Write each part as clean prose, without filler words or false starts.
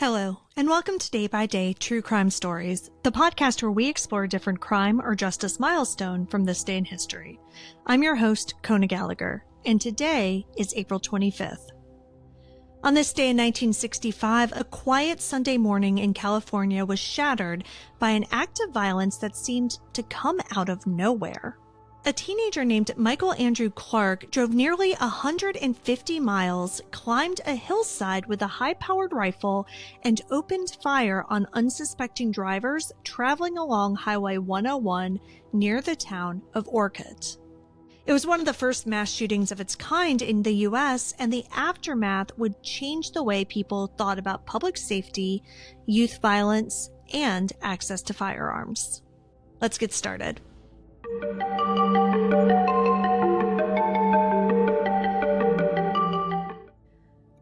Hello, and welcome to Day by Day True Crime Stories, the podcast where we explore a different crime or justice milestone from this day in history. I'm your host, Kona Gallagher, and today is April 25th. On this day in 1965, a quiet Sunday morning in California was shattered by an act of violence that seemed to come out of nowhere. A teenager named Michael Andrew Clark drove nearly 150 miles, climbed a hillside with a high-powered rifle, and opened fire on unsuspecting drivers traveling along Highway 101 near the town of Orcutt. It was one of the first mass shootings of its kind in the U.S., and the aftermath would change the way people thought about public safety, youth violence, and access to firearms. Let's get started.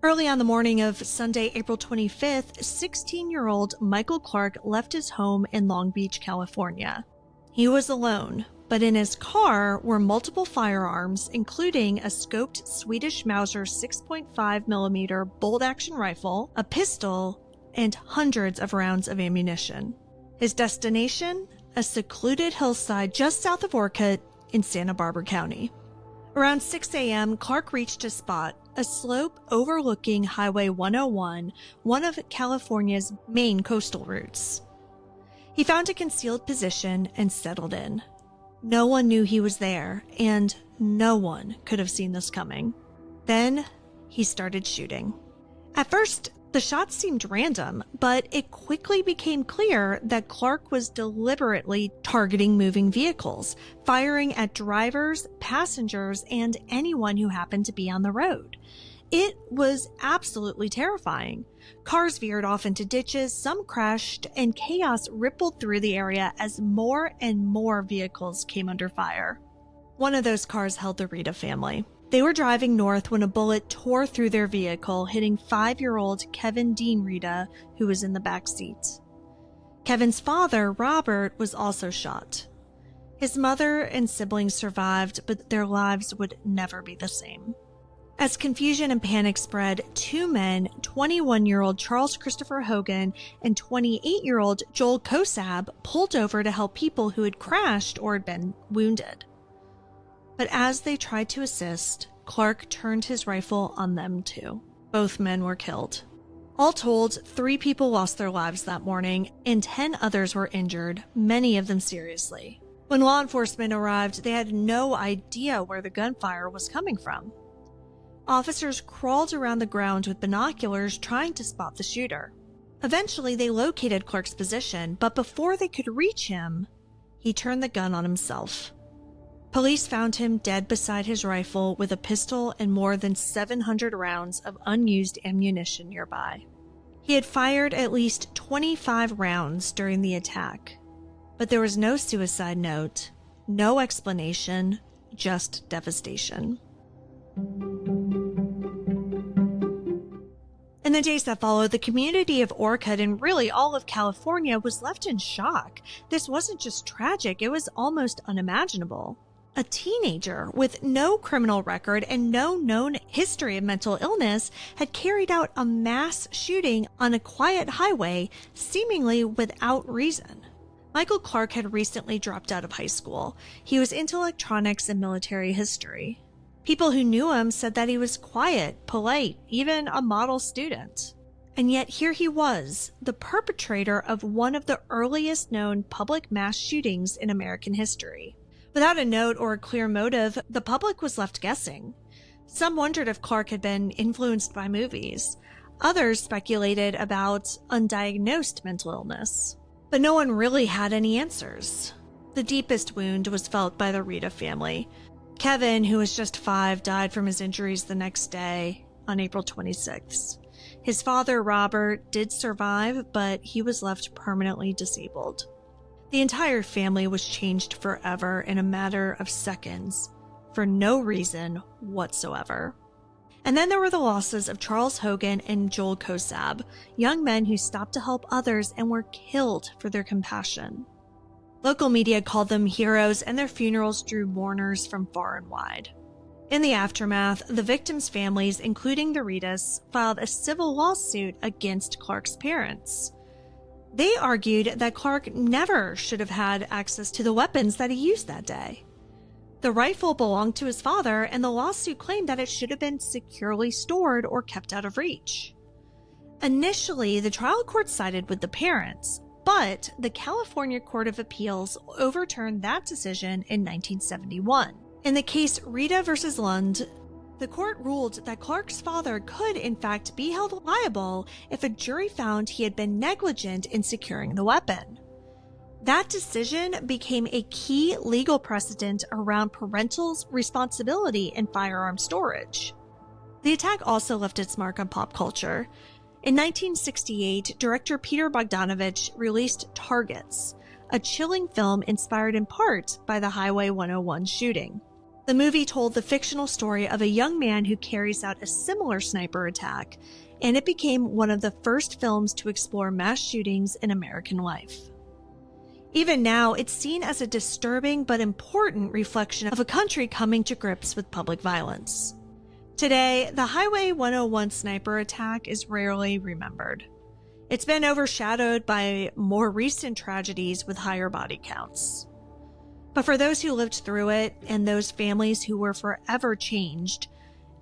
Early on the morning of Sunday, April 25th, 16-year-old Michael Clark left his home in Long Beach, California. He was alone, but in his car were multiple firearms, including a scoped Swedish Mauser 6.5mm bolt-action rifle, a pistol, and hundreds of rounds of ammunition. His destination? A secluded hillside just south of Orcutt in Santa Barbara County. Around 6 a.m., Clark reached a spot, a slope overlooking Highway 101, one of California's main coastal routes. He found a concealed position and settled in. No one knew he was there, and no one could have seen this coming. Then he started shooting. At first, the shots seemed random, but it quickly became clear that Clark was deliberately targeting moving vehicles, firing at drivers, passengers, and anyone who happened to be on the road. It was absolutely terrifying. Cars veered off into ditches, some crashed, and chaos rippled through the area as more and more vehicles came under fire. One of those cars held the Rita family. They were driving north when a bullet tore through their vehicle, hitting 5-year-old Kevin Dean Rita, who was in the back seat. Kevin's father, Robert, was also shot. His mother and siblings survived, but their lives would never be the same. As confusion and panic spread, two men, 21-year-old Charles Christopher Hogan and 28-year-old Joel Kosab, pulled over to help people who had crashed or had been wounded. But as they tried to assist, Clark turned his rifle on them too. Both men were killed. All told, 3 people lost their lives that morning, and 10 others were injured, many of them seriously. When law enforcement arrived, they had no idea where the gunfire was coming from. Officers crawled around the ground with binoculars trying to spot the shooter. Eventually, they located Clark's position, but before they could reach him, he turned the gun on himself. Police found him dead beside his rifle with a pistol and more than 700 rounds of unused ammunition nearby. He had fired at least 25 rounds during the attack, but there was no suicide note, no explanation, just devastation. In the days that followed, the community of Orcutt and really all of California was left in shock. This wasn't just tragic, it was almost unimaginable. A teenager with no criminal record and no known history of mental illness had carried out a mass shooting on a quiet highway, seemingly without reason. Michael Clark had recently dropped out of high school. He was into electronics and military history. People who knew him said that he was quiet, polite, even a model student. And yet here he was, the perpetrator of one of the earliest known public mass shootings in American history. Without a note or a clear motive, the public was left guessing. Some wondered if Clark had been influenced by movies. Others speculated about undiagnosed mental illness. But no one really had any answers. The deepest wound was felt by the Rita family. Kevin, who was just 5, died from his injuries the next day on April 26th. His father, Robert, did survive, but he was left permanently disabled. The entire family was changed forever in a matter of seconds, for no reason whatsoever. And then there were the losses of Charles Hogan and Joel Kosab, young men who stopped to help others and were killed for their compassion. Local media called them heroes, and their funerals drew mourners from far and wide. In the aftermath, the victims' families, including the Ritas, filed a civil lawsuit against Clark's parents. They argued that Clark never should have had access to the weapons that he used that day. The rifle belonged to his father, and the lawsuit claimed that it should have been securely stored or kept out of reach. Initially, the trial court sided with the parents, but the California Court of Appeals overturned that decision in 1971. In the case Rita versus Lund, the court ruled that Clark's father could, in fact, be held liable if a jury found he had been negligent in securing the weapon. That decision became a key legal precedent around parental's responsibility in firearm storage. The attack also left its mark on pop culture. In 1968, director Peter Bogdanovich released Targets, a chilling film inspired in part by the Highway 101 shooting. The movie told the fictional story of a young man who carries out a similar sniper attack, and it became one of the first films to explore mass shootings in American life. Even now, it's seen as a disturbing but important reflection of a country coming to grips with public violence. Today, the Highway 101 sniper attack is rarely remembered. It's been overshadowed by more recent tragedies with higher body counts. But for those who lived through it and those families who were forever changed,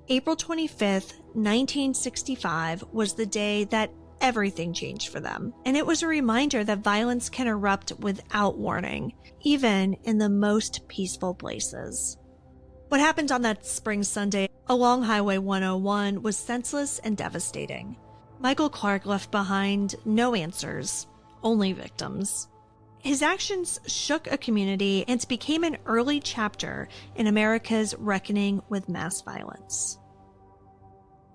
April 25th, 1965 was the day that everything changed for them. And it was a reminder that violence can erupt without warning, even in the most peaceful places. What happened on that spring Sunday along Highway 101 was senseless and devastating. Michael Clark left behind no answers, only victims. His actions shook a community and became an early chapter in America's reckoning with mass violence.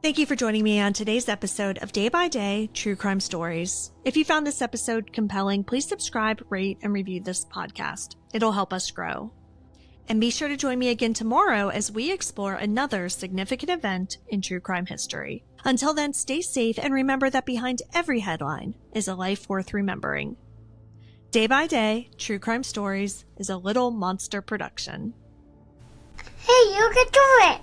Thank you for joining me on today's episode of Day by Day True Crime Stories. If you found this episode compelling, please subscribe, rate, and review this podcast. It'll help us grow. And be sure to join me again tomorrow as we explore another significant event in true crime history. Until then, stay safe and remember that behind every headline is a life worth remembering. Day by Day, True Crime Stories is a Little Monster production. Hey, you can do it!